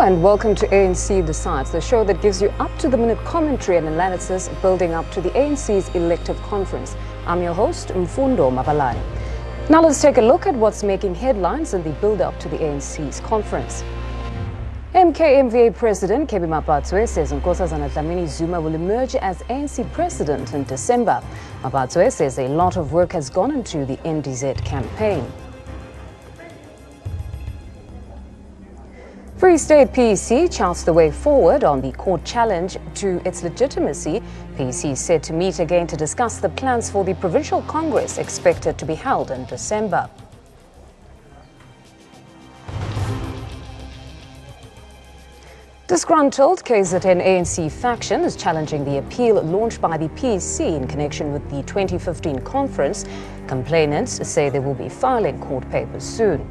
and welcome to ANCDecides, the show that gives you up-to-the-minute commentary and analysis building up to the ANC's elective conference. I'm your host, Mfundo Mabalani. Now let's take a look at what's making headlines in the build-up to the ANC's conference. MKMVA President Kebby Mapatswe says Nkosazana Dlamini Zuma will emerge as ANC President in December. Mapatswe says a lot of work has gone into the NDZ campaign. Free State PEC charts the way forward on the court challenge to its legitimacy. PEC is said to meet again to discuss the plans for the Provincial Congress expected to be held in December. Disgruntled KZN ANC faction is challenging the appeal launched by the PEC in connection with the 2015 conference. Complainants say they will be filing court papers soon.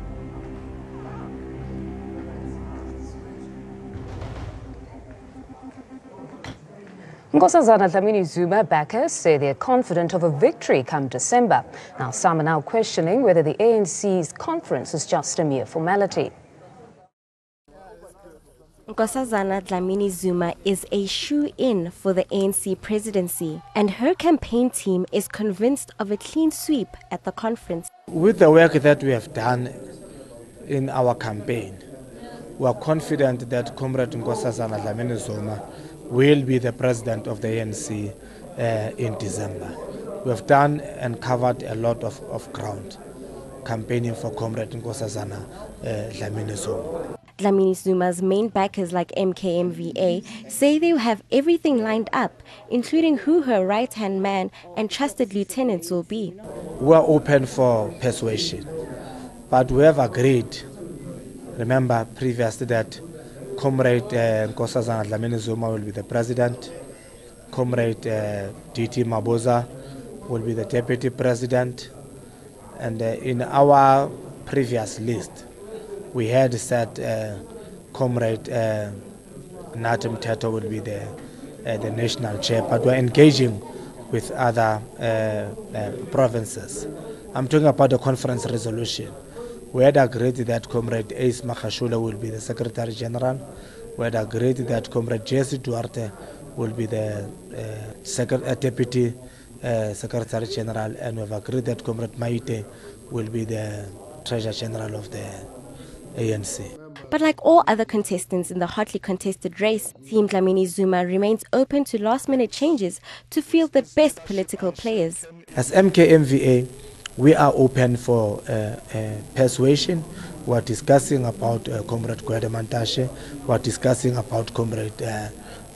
Nkosazana Dlamini Zuma backers say they're confident of a victory come December. Now, some are now questioning whether the ANC's conference is just a mere formality. Nkosazana Dlamini Zuma is a shoe-in for the ANC presidency, and her campaign team is convinced of a clean sweep at the conference. With the work that we have done in our campaign, we are confident that Comrade Nkosazana Dlamini Zuma will be the president of the ANC in December. We have done and covered a lot of ground campaigning for Comrade Nkosazana Dlamini Zuma. Dlamini Zuma's main backers like MKMVA say they have everything lined up, including who her right-hand man and trusted lieutenants will be. We are open for persuasion, but we have agreed, remember previously, that Comrade Nkosazana Dlamini Zuma will be the president, Comrade DT Maboza will be the deputy president, and in our previous list we had said Comrade Natim Teto will be the national chair, but we're engaging with other provinces. I'm talking about the conference resolution. We had agreed that Comrade Ace Makashula will be the Secretary General. We had agreed that Comrade Jesse Duarte will be the Deputy Secretary General, and we've agreed that Comrade Maite will be the Treasurer General of the ANC. But like all other contestants in the hotly contested race, Team Dlamini Zuma remains open to last-minute changes to field the best political players. As MKMVA, we are open for persuasion. We are discussing about Comrade Gwede Mantashe. We are discussing about Comrade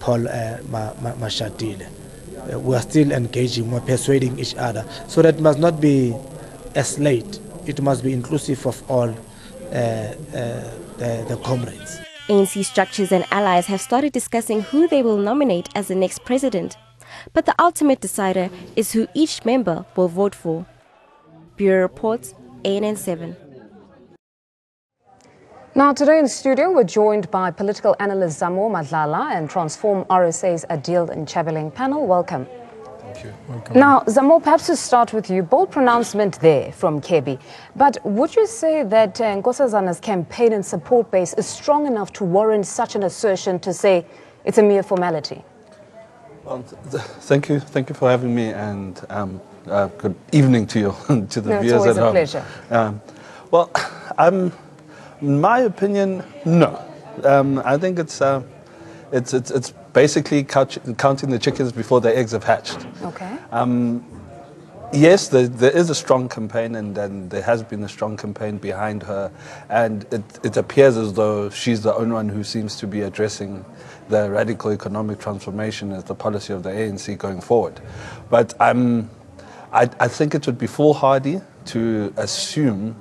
Paul Mashatile. We are still engaging, we are persuading each other. So that must not be a slate. It must be inclusive of all the comrades. ANC structures and allies have started discussing who they will nominate as the next president. But the ultimate decider is who each member will vote for. Bureau Reports, ANN7. Now today in studio we're joined by political analyst Zamo Madlala and Transform RSA's Adil Nchabeleng panel. Welcome. Thank you. Welcome. Now Zamo, perhaps to start with you, bold pronouncement there from Kebby. But would you say that Nkosazana's campaign and support base is strong enough to warrant such an assertion to say it's a mere formality? Well, thank you for having me, and good evening to you, to the viewers at home. It's always a pleasure. Well, in my opinion, no. I think it's basically counting the chickens before the eggs have hatched. Okay. Yes, there is a strong campaign, and there has been a strong campaign behind her, and it appears as though she's the only one who seems to be addressing the radical economic transformation as the policy of the ANC going forward. But I think it would be foolhardy to assume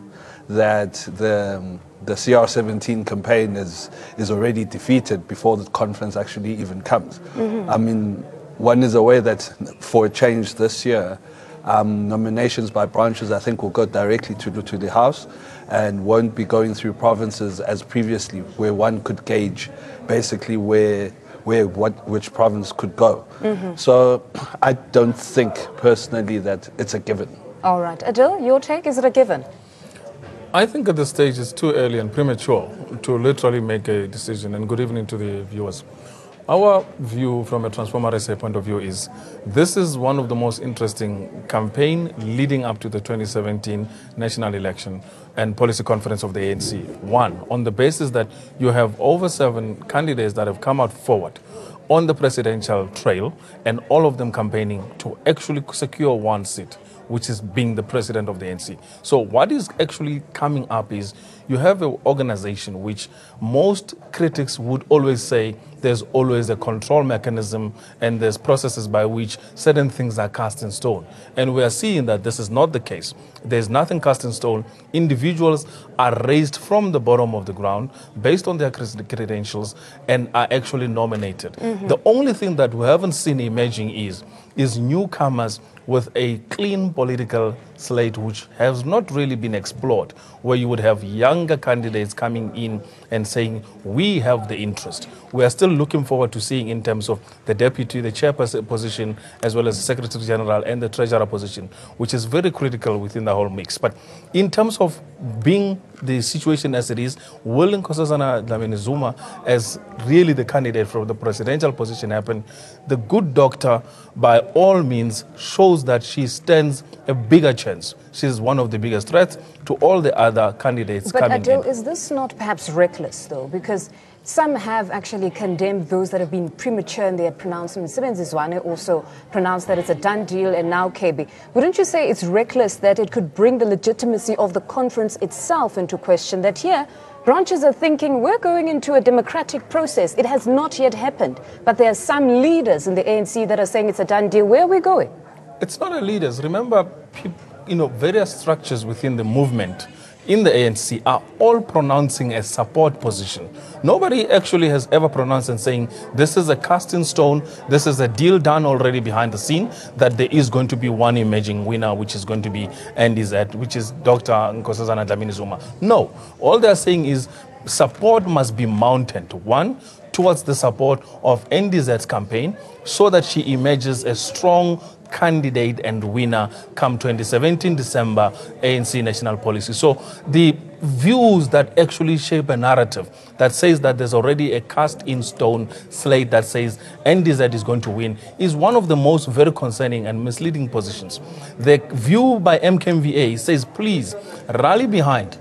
that the CR17 campaign is already defeated before the conference actually even comes. Mm-hmm. I mean, one is aware that for a change this year, nominations by branches, I think, will go directly to the House and won't be going through provinces as previously, where one could gauge basically which province could go. Mm-hmm. So I don't think personally that it's a given. All right. Adil, your take, is it a given? I think at this stage it's too early and premature to literally make a decision, and good evening to the viewers. Our view from a Transformer SA point of view is this is one of the most interesting campaign leading up to the 2017 national election and policy conference of the ANC. One, on the basis that you have over 7 candidates that have come out forward on the presidential trail and all of them campaigning to actually secure one seat, which is being the president of the ANC. So what is actually coming up is you have an organization which most critics would always say there's always a control mechanism and there's processes by which certain things are cast in stone. And we are seeing that this is not the case. There's nothing cast in stone. Individuals are raised from the bottom of the ground based on their credentials and are actually nominated. The only thing that we haven't seen emerging is newcomers with a clean political slate which has not really been explored, where you would have younger candidates coming in and saying, we have the interest. We are still looking forward to seeing in terms of the deputy, the chairperson position, as well as the secretary general and the treasurer position, which is very critical within the whole mix. But in terms of being the situation as it is, will Nkosazana Dlamini-Zuma as really the candidate for the presidential position happen? The good doctor, by all means, shows that she stands a bigger chance. She's one of the biggest threats to all the other candidates coming in. But Adil, is this not perhaps reckless, though? Because some have actually condemned those that have been premature in their pronouncement. Sibenzi Zwane also pronounced that it's a done deal, and now KB. Wouldn't you say it's reckless that it could bring the legitimacy of the conference itself into question, that here branches are thinking we're going into a democratic process. It has not yet happened. But there are some leaders in the ANC that are saying it's a done deal. Where are we going? It's not a leaders. Remember, various structures within the movement in the ANC are all pronouncing a support position. Nobody actually has ever pronounced and saying this is a cast in stone, this is a deal done already behind the scene, that there is going to be one emerging winner, which is going to be ANCDecides, which is Dr. Nkosazana Dlamini-Zuma. No, all they're saying is support must be mounted, one, towards the support of ANCDecides campaign, so that she emerges a strong candidate and winner come 2017 December ANC national policy. So the views that actually shape a narrative that says that there's already a cast in stone slate that says ANCDecides is going to win is one of the most very concerning and misleading positions. The view by MKMVA says, please rally behind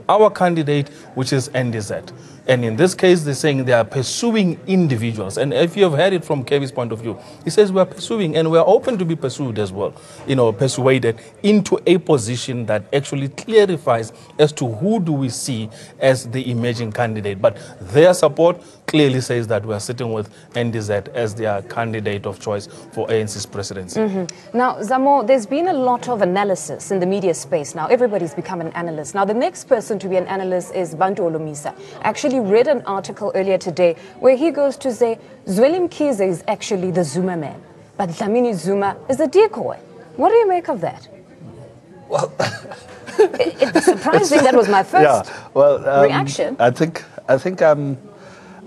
our candidate, which is ANCDecides. And in this case, they're saying they are pursuing individuals. And if you have heard it from Kevin's point of view, he says we are pursuing and we are open to be pursued as well, persuaded into a position that actually clarifies as to who do we see as the emerging candidate. But their support clearly says that we are sitting with ANCDecides as their candidate of choice for ANC's presidency. Now, Zamo, there's been a lot of analysis in the media space now. Everybody's become an analyst. Now, the next person to be an analyst is Bantu Olomisa. Actually read an article earlier today where he goes to say Zweli Mkhize is actually the Zuma man, but Dlamini-Zuma is the decoy. What do you make of that? Well, it's surprising. That was my first reaction. I think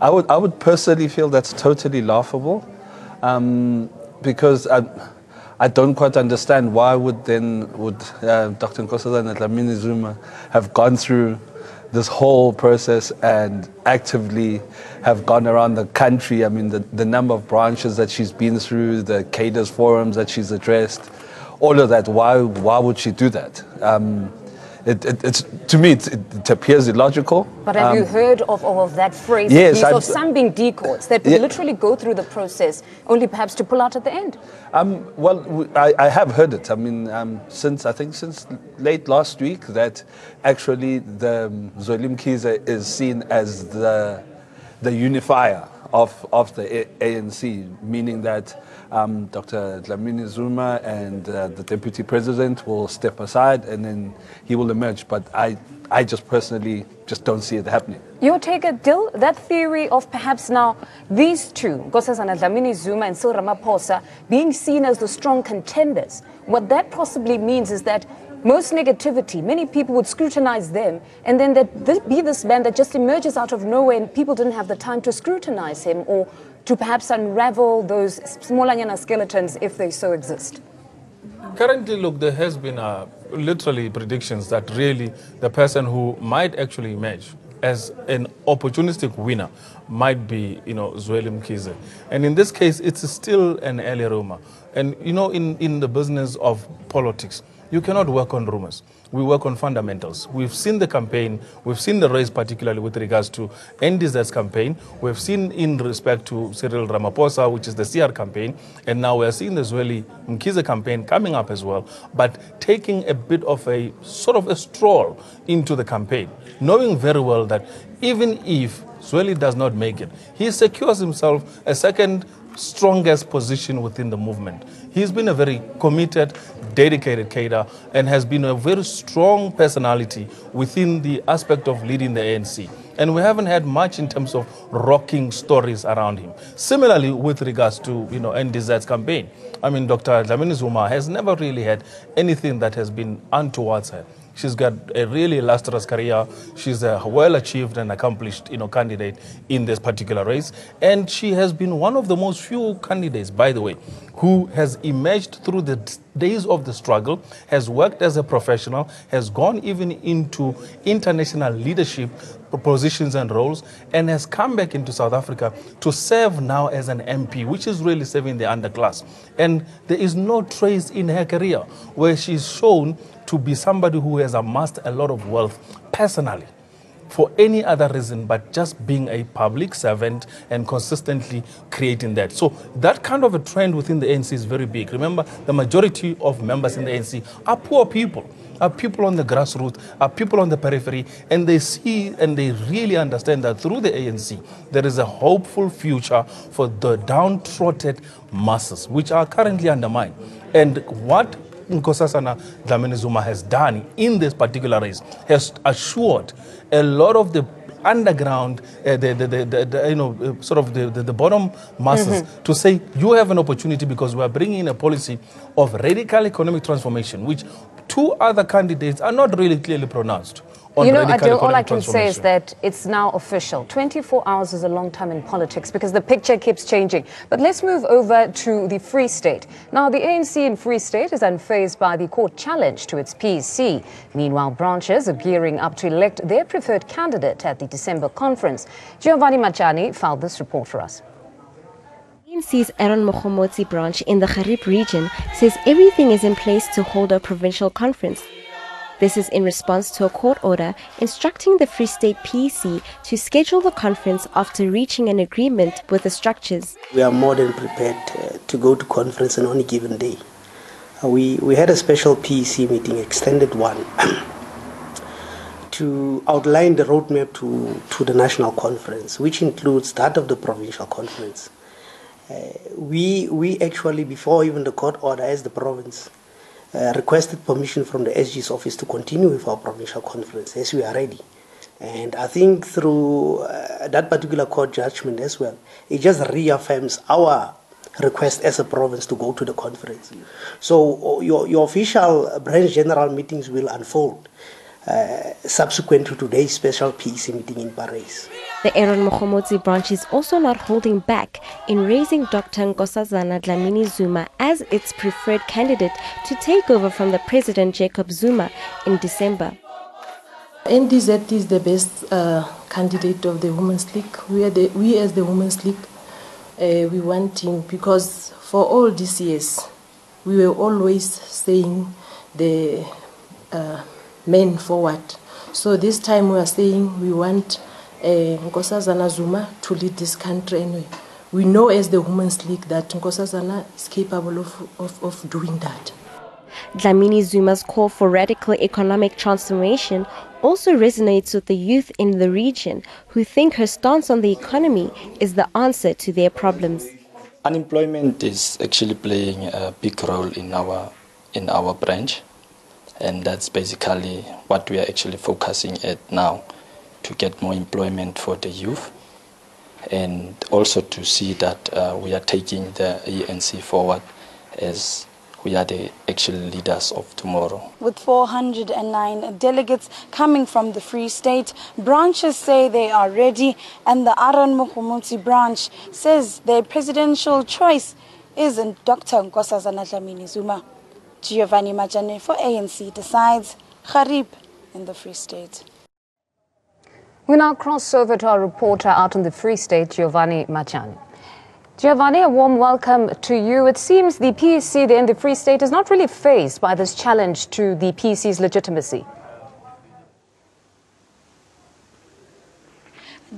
I would personally feel that's totally laughable, because I don't quite understand why would Dr. Nkosazana Dlamini-Zuma have gone through this whole process and actively have gone around the country. I mean, the number of branches that she's been through, the cadres forums that she's addressed, all of that. Why would she do that? To me, it appears illogical. But have you heard of that phrase? Yes, of some being decoys that literally go through the process only perhaps to pull out at the end? Well, I have heard it. I mean, since late last week, that actually the Zweli Mkhize is seen as the unifier of the ANC, meaning that Dr. Dlamini-Zuma and the deputy president will step aside and then he will emerge. But I just personally just don't see it happening. Your take, Adil, that theory of perhaps now these two, Nkosazana Dlamini-Zuma and Cyril Ramaphosa, being seen as the strong contenders, what that possibly means is that most negativity, many people would scrutinize them, and then there'd be this man that just emerges out of nowhere and people didn't have the time to scrutinize him or to perhaps unravel those smallanyana skeletons if they so exist. Currently, look, there has been literally predictions that really the person who might actually emerge as an opportunistic winner might be, Zweli Mkhize. And in this case, it's still an early rumor. And, in the business of politics, you cannot work on rumors. We work on fundamentals. We've seen the campaign. We've seen the race, particularly with regards to ANCDecides campaign. We've seen in respect to Cyril Ramaphosa, which is the CR campaign. And now we're seeing the Zweli Mkhize campaign coming up as well, but taking a bit of a sort of a stroll into the campaign, knowing very well that even if Zweli does not make it, he secures himself a second strongest position within the movement. He's been a very committed, dedicated cadre and has been a very strong personality within the aspect of leading the ANC. And we haven't had much in terms of rocking stories around him. Similarly, with regards to, ANCDecides campaign, I mean, Dr. Dlamini Zuma has never really had anything that has been untowards her. She's got a really illustrious career. She's a well-achieved and accomplished, candidate in this particular race. And she has been one of the most few candidates, by the way, who has emerged through the days of the struggle, has worked as a professional, has gone even into international leadership positions and roles, and has come back into South Africa to serve now as an MP, which is really serving the underclass. And there is no trace in her career where she's shown to be somebody who has amassed a lot of wealth personally for any other reason but just being a public servant and consistently creating that. So that kind of a trend within the ANC is very big. Remember, the majority of members in the ANC are poor people, are people on the grassroots, are people on the periphery, and they see and they really understand that through the ANC, there is a hopeful future for the downtrodden masses, which are currently undermined. And what Nkosazana Dlamini Zuma has done in this particular race has assured a lot of the underground, sort of the bottom masses to say, you have an opportunity because we are bringing in a policy of radical economic transformation, which two other candidates are not really clearly pronounced. Adil, all I can say is that it's now official. 24 hours is a long time in politics because the picture keeps changing. But let's move over to the Free State. Now, the ANC in Free State is unfazed by the court challenge to its PEC. Meanwhile, branches are gearing up to elect their preferred candidate at the December conference. Giovanni Machani filed this report for us. ANC's Aaron Mokhomotsi branch in the Garib region says everything is in place to hold a provincial conference. This is in response to a court order instructing the Free State PEC to schedule the conference after reaching an agreement with the structures. We are more than prepared to go to conference on any given day. We had a special PEC meeting, extended one, to outline the roadmap to the national conference, which includes that of the provincial conference. We actually, before even the court order, as the province, requested permission from the SG's office to continue with our provincial conference as we are ready. And I think through that particular court judgment as well, it just reaffirms our request as a province to go to the conference. So your official branch general meetings will unfold subsequent to today's special PEC meeting in Paris. The Aaron Mokhomotsi branch is also not holding back in raising Dr. Nkosazana Dlamini Zuma as its preferred candidate to take over from the President Jacob Zuma in December. ANCDecides is the best candidate of the Women's League. We as the Women's League, we want him because for all these years, we were always saying the men forward. So this time we are saying we want Nkosazana Zuma to lead this country anyway. We know as the Women's League that Nkosazana is capable of doing that. Dlamini Zuma's call for radical economic transformation also resonates with the youth in the region who think her stance on the economy is the answer to their problems. Unemployment is actually playing a big role in our branch, and that's basically what we are actually focusing at now, to get more employment for the youth and also to see that we are taking the ANC forward as we are the actual leaders of tomorrow. With 409 delegates coming from the Free State, branches say they are ready, and the Aaron Mokhomotsi branch says their presidential choice is Dr. Nkosazana Dlamini Zuma. Giovanni Machani for ANCDecides, Garib in the Free State. We now cross over to our reporter out in the Free State, Giovanni Machani. Giovanni, a warm welcome to you. It seems the PEC there in the Free State is not really faced by this challenge to the PEC's legitimacy.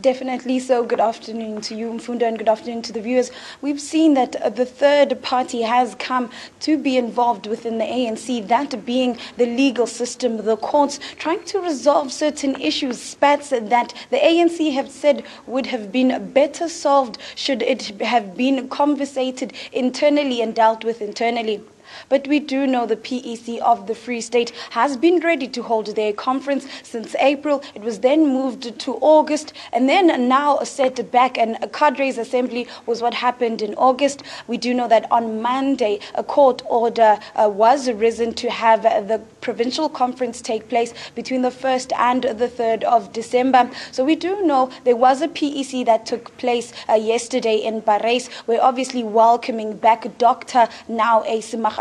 Definitely so. Good afternoon to you, Mfundo, and good afternoon to the viewers. We've seen that the third party has come to be involved within the ANC, that being the legal system, the courts, trying to resolve certain issues, spats that the ANC have said would have been better solved should it have been conversated internally and dealt with internally. But we do know the PEC of the Free State has been ready to hold their conference since April. It was then moved to August and then now set back, and a cadres assembly was what happened in August. We do know that on Monday a court order was arisen to have the provincial conference take place between the 1st and the 3rd of December. So we do know there was a PEC that took place yesterday in Parys. We're obviously welcoming back Dr. now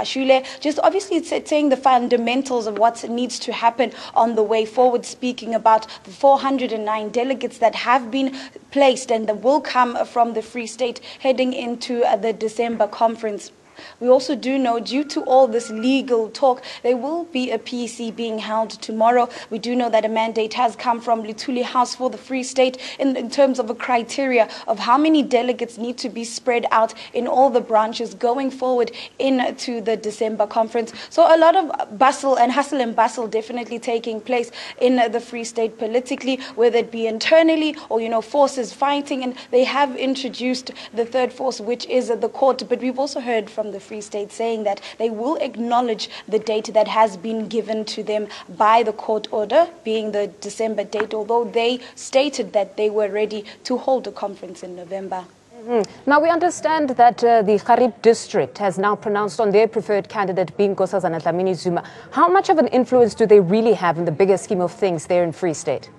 Shule, just obviously saying the fundamentals of what needs to happen on the way forward, speaking about the 409 delegates that have been placed and that will come from the Free State heading into the December conference. We also do know, due to all this legal talk, there will be a PEC being held tomorrow. We do know that a mandate has come from Luthuli House for the Free State in terms of a criteria of how many delegates need to be spread out in all the branches going forward into the December conference. So a lot of bustle and hustle and bustle definitely taking place in the Free State politically, whether it be internally or, forces fighting. And they have introduced the third force, which is the court. But we've also heard from the Free State saying that they will acknowledge the date that has been given to them by the court order, being the December date, although they stated that they were ready to hold a conference in November. Now, we understand that the Garib district has now pronounced on their preferred candidate being Nkosazana Dlamini-Zuma. How much of an influence do they really have in the bigger scheme of things there in Free State?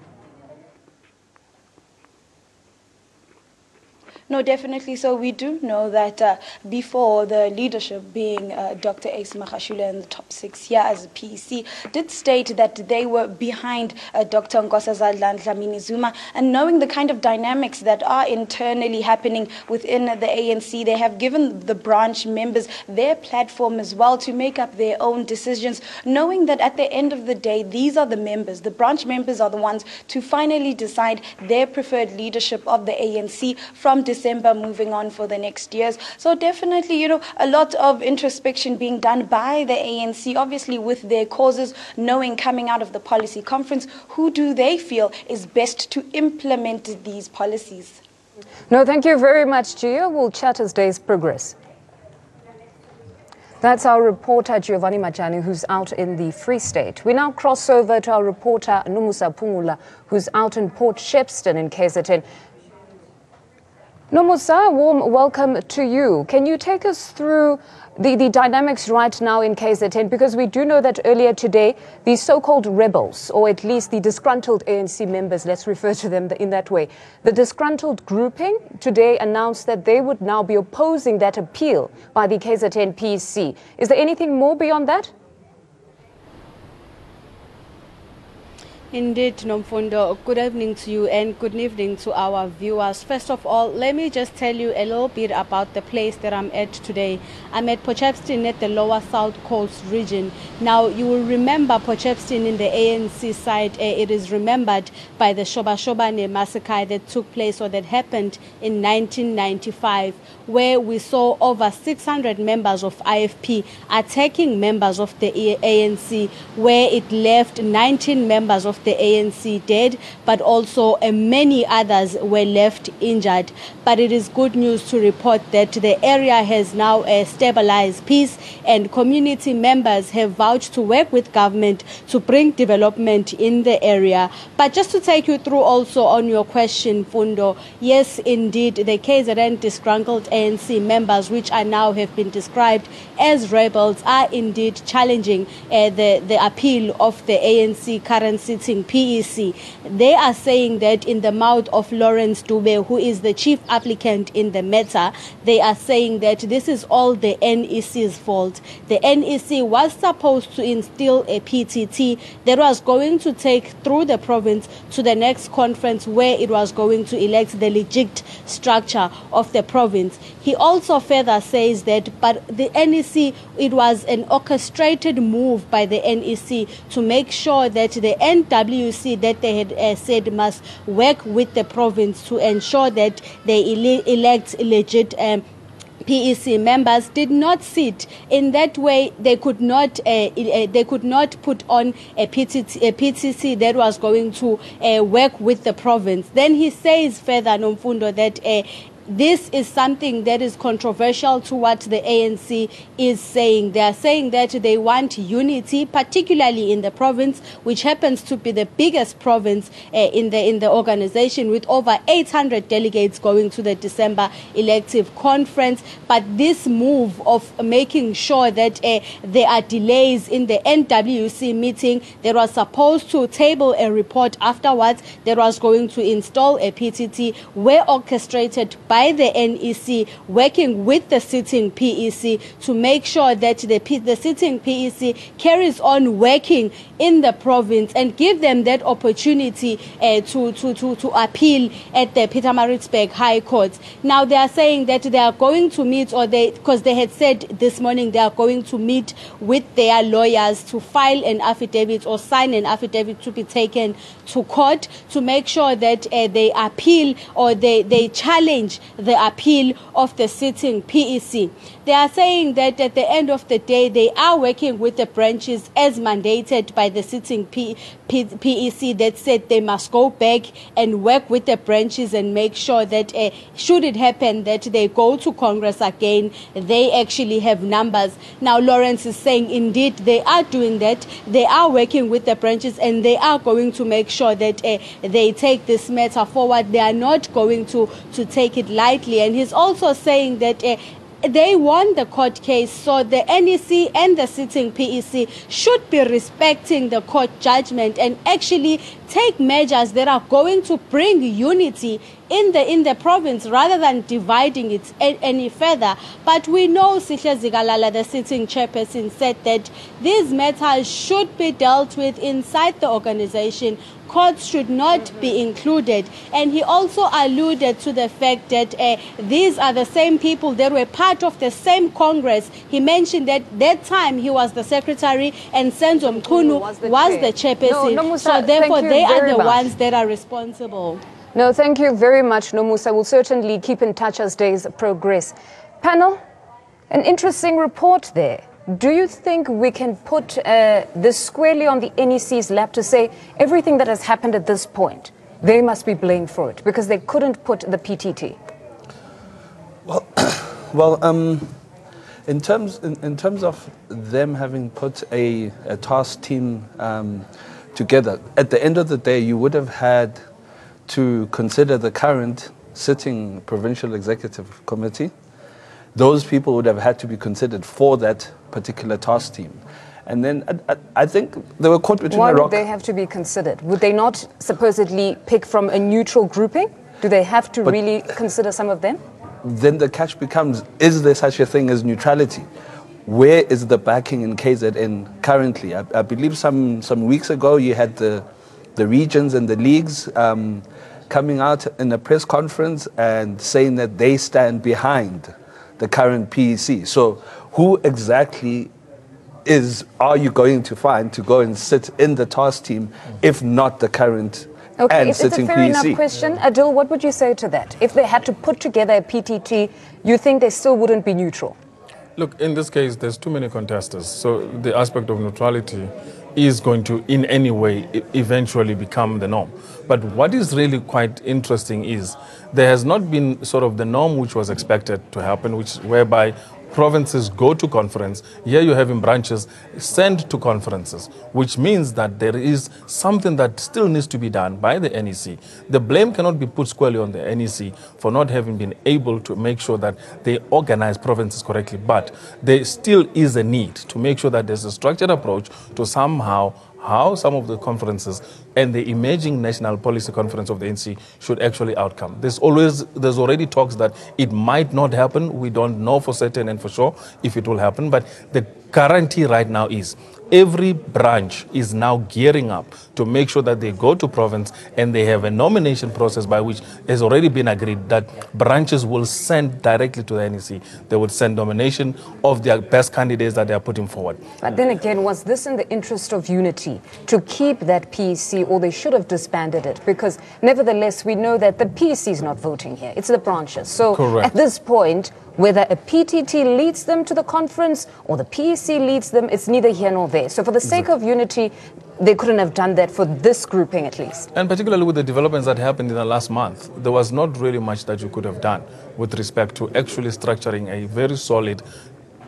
No, definitely. So we do know that before the leadership, being Dr. Ace Magashule in the top 6 here as a PEC, did state that they were behind Dr. Nkosazana Dlamini-Zuma, and knowing the kind of dynamics that are internally happening within the ANC, they have given the branch members their platform as well to make up their own decisions, knowing that at the end of the day, these are the members, the branch members are the ones to finally decide their preferred leadership of the ANC from December moving on for the next years. So definitely, a lot of introspection being done by the ANC, obviously with their causes, knowing coming out of the policy conference, who do they feel is best to implement these policies. No, thank you very much, Gio. We'll chat as days progress. That's our reporter, Giovanni Machani, who's out in the Free State. We now cross over to our reporter, Numusa Pungula, who's out in Port Shepstone in KZN. Nomusa, warm welcome to you. Can you take us through the dynamics right now in KZN? Because we do know that earlier today, the so-called rebels, or at least the disgruntled ANC members, let's refer to them in that way, the disgruntled grouping today announced that they would now be opposing that appeal by the KZN PEC. Is there anything more beyond that? Indeed, Nomfundo. Good evening to you and good evening to our viewers. First of all, let me just tell you a little bit about the place that I'm at today. I'm at Port Shepstone at the Lower South Coast region. Now, you will remember Port Shepstone in the ANC side. It is remembered by the Shobashobane massacre that took place or that happened in 1995, where we saw over 600 members of IFP attacking members of the ANC, where it left 19 members of the ANC dead, but also many others were left injured. But it is good news to report that the area has now stabilized peace, and community members have vowed to work with government to bring development in the area. But just to take you through also on your question, Fundo, yes, indeed, the KZN disgruntled ANC members, which are now have been described as rebels, are indeed challenging the appeal of the ANC current sitting sitting PEC. They are saying that in the mouth of Lawrence Dube, who is the chief applicant in the matter, they are saying that this is all the NEC's fault. The NEC was supposed to instill a PTT that was going to take through the province to the next conference where it was going to elect the legit structure of the province. He also further says that, but the NEC, it was an orchestrated move by the NEC to make sure that the NWC that they had said must work with the province to ensure that they elect legit PEC members did not sit. In that way, they could not put on a PTC that was going to work with the province. Then he says further, Nomfundo, that this is something that is controversial to what the ANC is saying. They are saying that they want unity, particularly in the province, which happens to be the biggest province in the organization, with over 800 delegates going to the December elective conference. But this move of making sure that there are delays in the NWC meeting that was supposed to table a report afterwards that was going to install a PTT were orchestrated by the NEC, working with the sitting PEC to make sure that the sitting PEC carries on working in the province and give them that opportunity to appeal at the Pietermaritzburg High Court. Now they are saying that they are going to meet, because they had said this morning they are going to meet with their lawyers to file an affidavit or sign an affidavit to be taken to court to make sure that they appeal or they challenge the appeal of the sitting PEC. They are saying that at the end of the day, they are working with the branches as mandated by the sitting PEC that said they must go back and work with the branches and make sure that should it happen that they go to Congress again, they actually have numbers. Now Lawrence is saying indeed they are doing that. They are working with the branches and they are going to make sure that they take this matter forward. They are not going to take it lightly. And he's also saying that they won the court case, so the NEC and the sitting PEC should be respecting the court judgment and actually take measures that are going to bring unity in the province rather than dividing it any further. But we know Sihle Zikalala, the sitting chairperson, said that these matters should be dealt with inside the organization. Courts should not be included. And he also alluded to the fact that these are the same people that were part of the same Congress. He mentioned that that time he was the secretary and Senzo Mkhunu was the chairperson. No, Musa, so therefore they are the ones that are responsible. No, thank you very much, Nomusa. We'll certainly keep in touch as days progress. Panel, an interesting report there. Do you think we can put this squarely on the NEC's lap to say everything that has happened at this point, they must be blamed for it because they couldn't put the PTT? Well, in terms of them having put a task team together, at the end of the day, you would have had to consider the current sitting provincial executive committee. Those people would have had to be considered for that particular task team. And then I think they were caught between a rock. Why would they have to be considered? Would they not supposedly pick from a neutral grouping? Do they have to really consider some of them? Then the catch becomes, is there such a thing as neutrality? Where is the backing in KZN currently? I believe some weeks ago you had the regions and the leagues coming out in a press conference and saying that they stand behind the current PEC. So who exactly are you going to find to go and sit in the task team if not the current and sitting PEC? It's a fair enough question. Adil, what would you say to that? If they had to put together a PTT, you think they still wouldn't be neutral? Look, in this case, there's too many contestants. So the aspect of neutrality is going to, in any way, eventually become the norm. But what is really quite interesting is there has not been sort of the norm which was expected to happen, whereby provinces go to conference. Here you have in branches sent to conferences, which means that there is something that still needs to be done by the NEC. The blame cannot be put squarely on the NEC for not having been able to make sure that they organize provinces correctly. But there still is a need to make sure that there's a structured approach to somehow how some of the conferences and the emerging national policy conference of the ANC should actually outcome. There's already talks that it might not happen. We don't know for certain and for sure if it will happen, but the guarantee right now is every branch is now gearing up to make sure that they go to province and they have a nomination process by which has already been agreed that branches will send directly to the NEC. They would send nomination of their best candidates that they are putting forward. But then again, was this in the interest of unity to keep that PEC, or they should have disbanded it? Because nevertheless, we know that the PEC is not voting here. It's the branches. So correct. At this point, whether a PTT leads them to the conference or the PEC leads them, it's neither here nor there. So for the sake of unity, they couldn't have done that for this grouping at least. And particularly with the developments that happened in the last month, there was not really much that you could have done with respect to actually structuring a very solid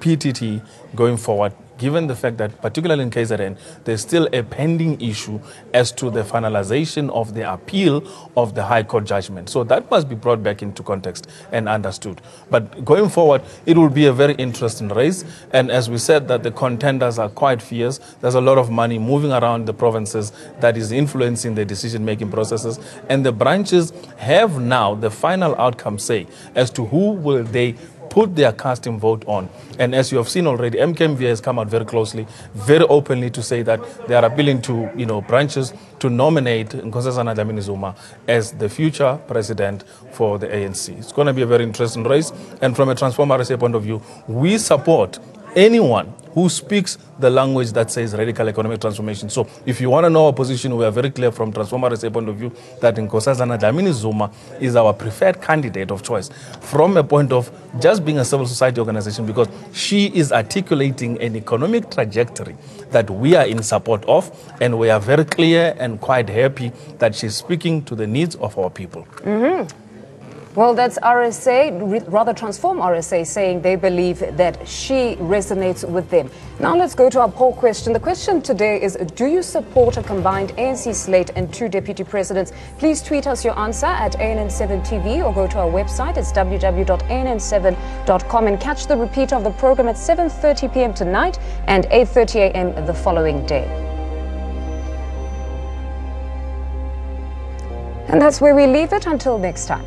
PTT going forward, given the fact that, particularly in KZN, there's still a pending issue as to the finalization of the appeal of the High Court judgment. So that must be brought back into context and understood. But going forward, it will be a very interesting race. And as we said, that the contenders are quite fierce. There's a lot of money moving around the provinces that is influencing the decision-making processes. And the branches have now the final outcome say as to who will they put their casting vote on. And as you have seen already, MKMV has come out very closely, very openly to say that they are appealing to branches to nominate Nkosazana Dlamini-Zuma as the future president for the ANC. It's going to be a very interesting race. And from a Transform RSA point of view, we support anyone who speaks the language that says radical economic transformation. So if you want to know our position, we are very clear from Transform RSA point of view that Nkosazana Dlamini-Zuma is our preferred candidate of choice from a point of just being a civil society organization, because she is articulating an economic trajectory that we are in support of, and we are very clear and quite happy that she's speaking to the needs of our people. Well, that's RSA, rather Transform RSA, saying they believe that she resonates with them. Now let's go to our poll question. The question today is, do you support a combined ANC slate and 2 deputy presidents? Please tweet us your answer at ANN7TV or go to our website. It's www.ann7.com, and catch the repeat of the program at 7:30 p.m. tonight and 8:30 a.m. the following day. And that's where we leave it until next time.